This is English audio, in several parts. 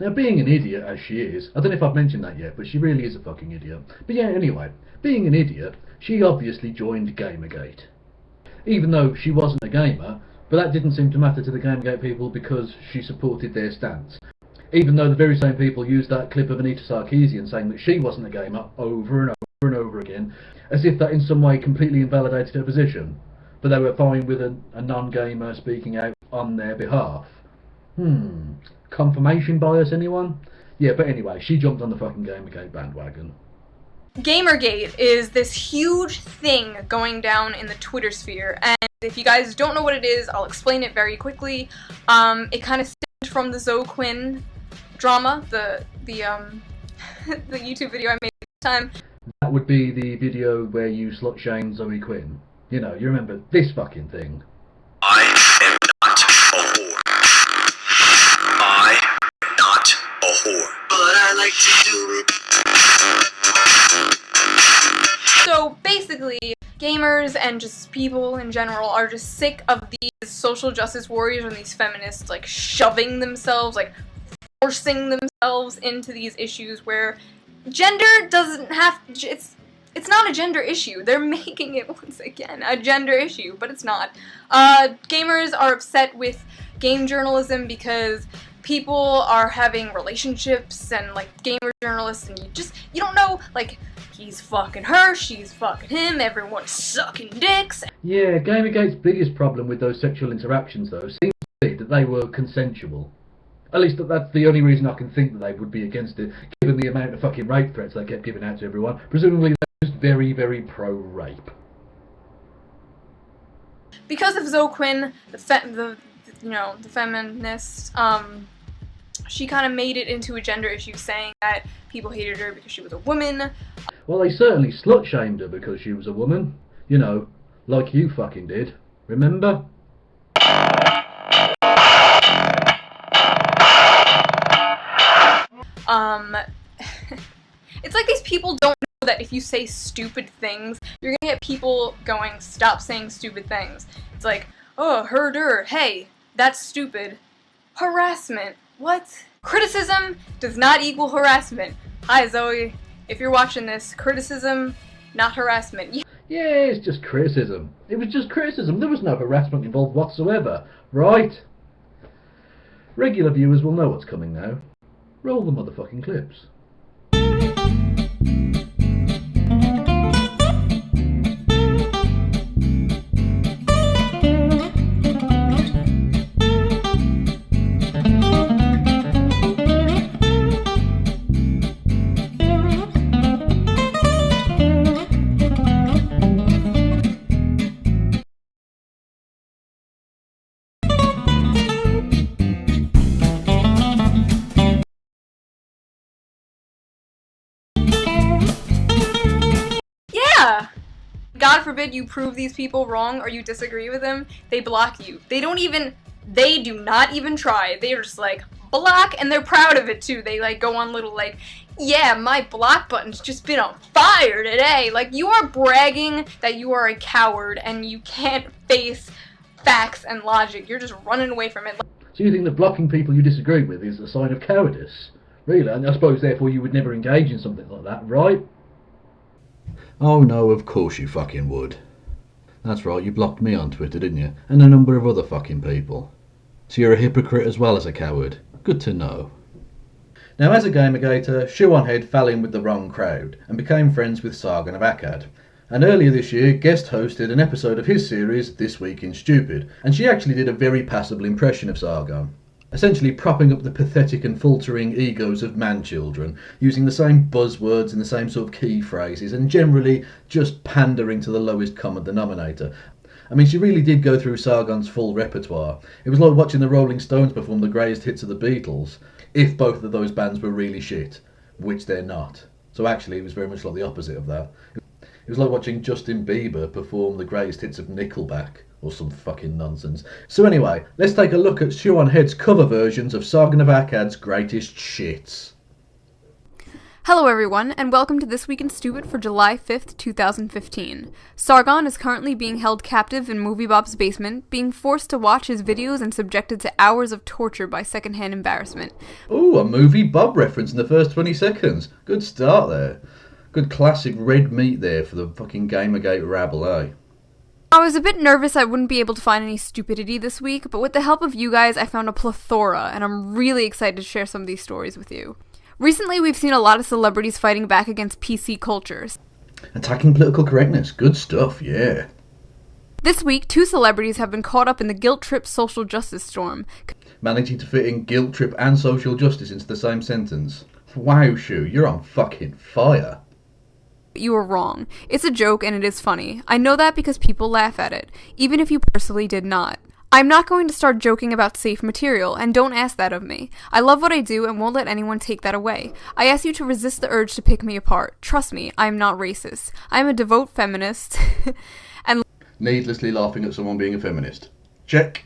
Now, being an idiot as she is, I don't know if I've mentioned that yet, but she really is a fucking idiot. But yeah, anyway, being an idiot, she obviously joined Gamergate. Even though she wasn't a gamer, but that didn't seem to matter to the Gamergate people because she supported their stance. Even though the very same people used that clip of Anita Sarkeesian saying that she wasn't a gamer over and over and over again, as if that in some way completely invalidated her position. But they were fine with a non-gamer speaking out on their behalf. Confirmation bias, anyone? Yeah, but anyway, she jumped on the fucking Gamergate bandwagon. Gamergate is this huge thing going down in the Twitter sphere, and if you guys don't know what it is, I'll explain it very quickly. It kind of stemmed from the Zoe Quinn drama, the the YouTube video I made at the time. That would be the video where you slut shamed Zoe Quinn. You know, you remember this fucking thing. I am not a whore. I am not a whore. But I like to do it. So basically, gamers and just people in general are just sick of these social justice warriors and these feminists like shoving themselves, like forcing themselves into these issues where gender doesn't have, it's not a gender issue. They're making it once again a gender issue, but it's not. Gamers are upset with game journalism because people are having relationships and like gamer journalists, and you don't know, like, he's fucking her, she's fucking him, everyone's sucking dicks. Yeah, Gamergate's biggest problem with those sexual interactions though seems to be that they were consensual. At least that's the only reason I can think that they would be against it, given the amount of fucking rape threats they kept giving out to everyone. Presumably they're just very, very pro-rape. Because of Zoe Quinn, the feminist, she kind of made it into a gender issue, saying that people hated her because she was a woman. Well, they certainly slut-shamed her because she was a woman. You know, like you fucking did. Remember? It's like these people don't know that if you say stupid things, you're gonna get people going, stop saying stupid things. It's like, oh, her, hey, that's stupid. Harassment. What? Criticism does not equal harassment. Hi, Zoe. If you're watching this, criticism, not harassment. Yeah, it's just criticism. It was just criticism. There was no harassment involved whatsoever, right? Regular viewers will know what's coming now. Roll the motherfucking clips. God forbid you prove these people wrong or you disagree with them, they block you. They do not even try. They're just like, block, and they're proud of it too. They like go on little like, yeah, my block button's just been on fire today. Like, you are bragging that you are a coward and you can't face facts and logic. You're just running away from it. So you think that blocking people you disagree with is a sign of cowardice? Really? And I suppose therefore you would never engage in something like that, right? Oh no, of course you fucking would. That's right, you blocked me on Twitter, didn't you? And a number of other fucking people. So you're a hypocrite as well as a coward. Good to know. Now, as a Gamergator, Shoe0nhead fell in with the wrong crowd and became friends with Sargon of Akkad. And earlier this year, guest hosted an episode of his series, This Week in Stupid, and she actually did a very passable impression of Sargon. Essentially propping up the pathetic and faltering egos of man-children, using the same buzzwords and the same sort of key phrases, and generally just pandering to the lowest common denominator. I mean, she really did go through Sargon's full repertoire. It was like watching the Rolling Stones perform the greatest hits of the Beatles, if both of those bands were really shit, which they're not. So actually it was very much like the opposite of that. It was like watching Justin Bieber perform the greatest hits of Nickelback, or some fucking nonsense. So anyway, let's take a look at Shoe0nhead's cover versions of Sargon of Akkad's greatest shits. Hello everyone, and welcome to This Week in Stupid for July 5th, 2015. Sargon is currently being held captive in Movie Bob's basement, being forced to watch his videos and subjected to hours of torture by secondhand embarrassment. Ooh, a Movie Bob reference in the first 20 seconds. Good start there. Good classic red meat there for the fucking Gamergate rabble, eh? I was a bit nervous I wouldn't be able to find any stupidity this week, but with the help of you guys I found a plethora, and I'm really excited to share some of these stories with you. Recently, we've seen a lot of celebrities fighting back against PC cultures. Attacking political correctness. Good stuff, yeah. This week, 2 celebrities have been caught up in the guilt trip social justice storm. Managing to fit in guilt trip and social justice into the same sentence. Wow, Shoe, you're on fucking fire. You were wrong. It's a joke and it is funny. I know that because people laugh at it, even if you personally did not. I'm not going to start joking about safe material, and don't ask that of me. I love what I do and won't let anyone take that away. I ask you to resist the urge to pick me apart. Trust me, I am not racist. I am a devout feminist. And Needlessly laughing at someone being a feminist. Check.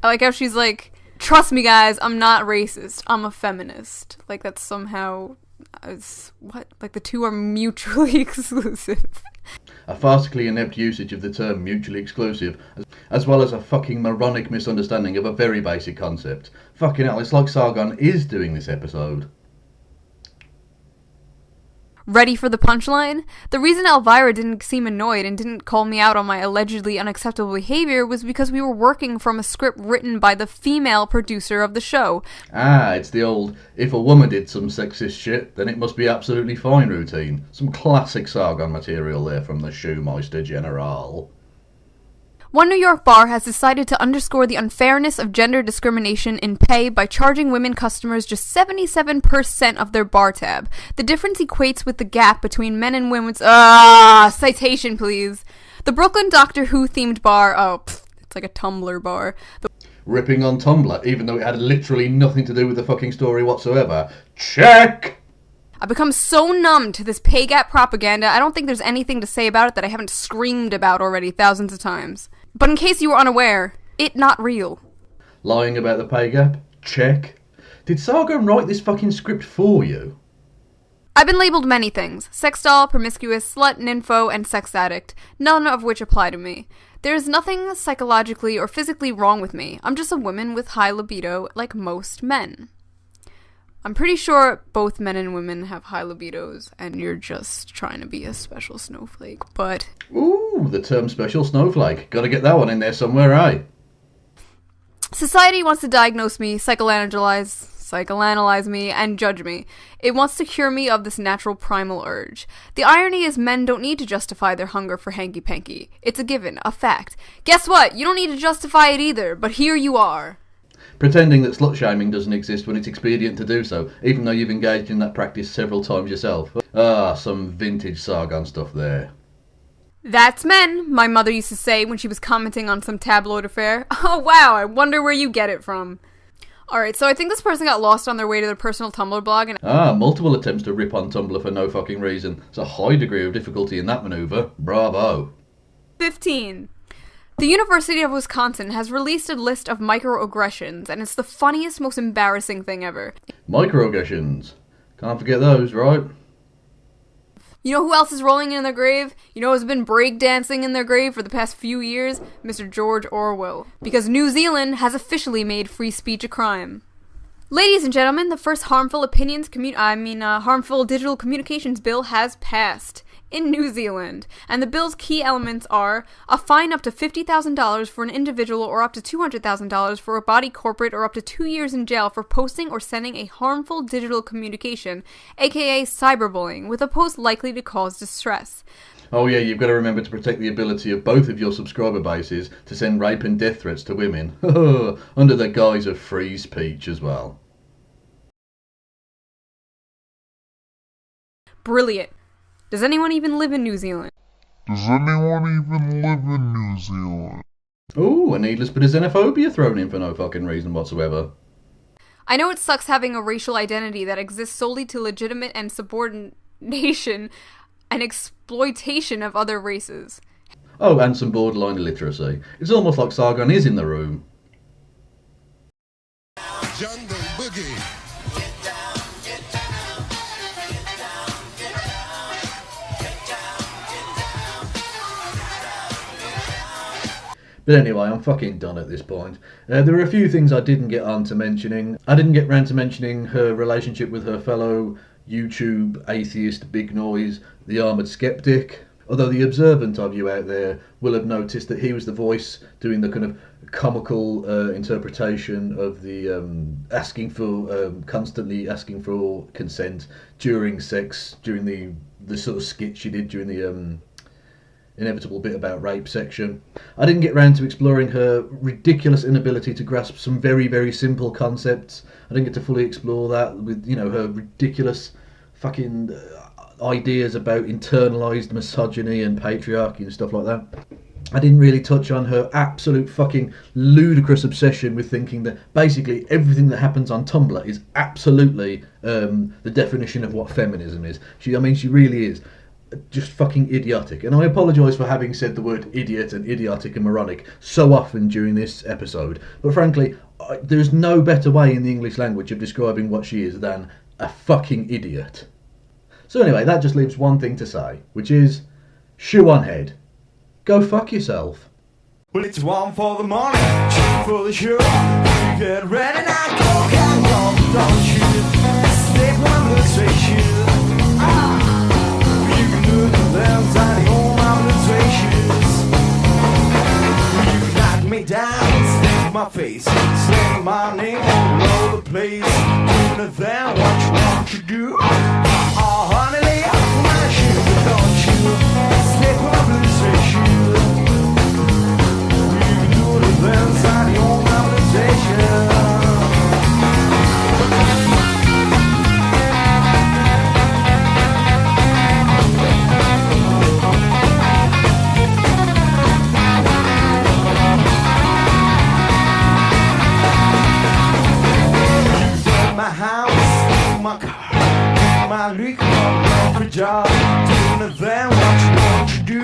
I like how she's like, trust me guys, I'm not racist. I'm a feminist. Like that's somehow... what? Like the two are mutually exclusive. A farcically inept usage of the term mutually exclusive, as well as a fucking moronic misunderstanding of a very basic concept. Fucking hell, it's like Sargon is doing this episode. Ready for the punchline? The reason Elvira didn't seem annoyed and didn't call me out on my allegedly unacceptable behavior was because we were working from a script written by the female producer of the show. Ah, it's the old, if a woman did some sexist shit, then it must be absolutely fine routine. Some classic Sargon material there from the Shoemeister General. One New York bar has decided to underscore the unfairness of gender discrimination in pay by charging women customers just 77% of their bar tab. The difference equates with the gap between men and women's... citation please. The Brooklyn Doctor Who themed bar... it's like a Tumblr bar. Ripping on Tumblr, even though it had literally nothing to do with the fucking story whatsoever. Check! I've become so numb to this pay gap propaganda, I don't think there's anything to say about it that I haven't screamed about already thousands of times. But in case you were unaware, it not real. Lying about the pay gap? Check. Did Sargon write this fucking script for you? I've been labeled many things. Sex doll, promiscuous, slut, nympho, and sex addict. None of which apply to me. There is nothing psychologically or physically wrong with me. I'm just a woman with high libido like most men. I'm pretty sure both men and women have high libidos, and you're just trying to be a special snowflake, but... Ooh, the term special snowflake. Gotta get that one in there somewhere, eh? Society wants to diagnose me, psychoanalyze me, and judge me. It wants to cure me of this natural primal urge. The irony is men don't need to justify their hunger for hanky-panky. It's a given, a fact. Guess what? You don't need to justify it either, but here you are. Pretending that slut-shaming doesn't exist when it's expedient to do so, even though you've engaged in that practice several times yourself. Ah, some vintage Sargon stuff there. That's men, my mother used to say when she was commenting on some tabloid affair. Oh wow, I wonder where you get it from. Alright, so I think this person got lost on their way to their personal Tumblr blog and... multiple attempts to rip on Tumblr for no fucking reason. There's a high degree of difficulty in that manoeuvre. Bravo. 15. The University of Wisconsin has released a list of microaggressions, and it's the funniest, most embarrassing thing ever. Microaggressions. Can't forget those, right? You know who else is rolling in their grave? You know who's been breakdancing in their grave for the past few years? Mr. George Orwell. Because New Zealand has officially made free speech a crime. Ladies and gentlemen, the first harmful digital communications bill has passed in New Zealand, and the bill's key elements are a fine up to $50,000 for an individual or up to $200,000 for a body corporate or up to 2 years in jail for posting or sending a harmful digital communication, aka cyberbullying, with a post likely to cause distress. Oh yeah, you've got to remember to protect the ability of both of your subscriber bases to send rape and death threats to women, under the guise of free speech as well. Brilliant. Does anyone even live in New Zealand? Ooh, a needless bit of xenophobia thrown in for no fucking reason whatsoever. I know it sucks having a racial identity that exists solely to legitimate and subordination and exploitation of other races. Oh, and some borderline illiteracy. It's almost like Sargon is in the room. Jungle Boogie. But anyway, I'm fucking done at this point. There are a few things I didn't get on to mentioning. I didn't get round to mentioning her relationship with her fellow YouTube atheist big noise, the Armoured Skeptic. Although the observant of you out there will have noticed that he was the voice doing the kind of comical interpretation of the constantly asking for consent during sex, during the sort of skit she did during the inevitable bit about rape section. I didn't get round to exploring her ridiculous inability to grasp some very, very simple concepts. I didn't get to fully explore that with, you know, her ridiculous fucking ideas about internalized misogyny and patriarchy and stuff like that. I didn't really touch on her absolute fucking ludicrous obsession with thinking that basically everything that happens on Tumblr is absolutely the definition of what feminism is. She really is just fucking idiotic. And I apologise for having said the word idiot and idiotic and moronic so often during this episode. But frankly, there's no better way in the English language of describing what she is than a fucking idiot. So anyway, that just leaves one thing to say, which is, Shoe0nhead, go fuck yourself. Well, it's one for the morning, two for the show. You get ready now, go, don't you? Stay on the station. You can do the left side, home on the stations. You knock me down, stick my face, say my name all over the place. Doing it then, what you want to do? Oh, honey, lay off my shoes, don't you? Stay on the station. Inside your conversation. My house, my car, my liquor, my job, doing it then what you want to do.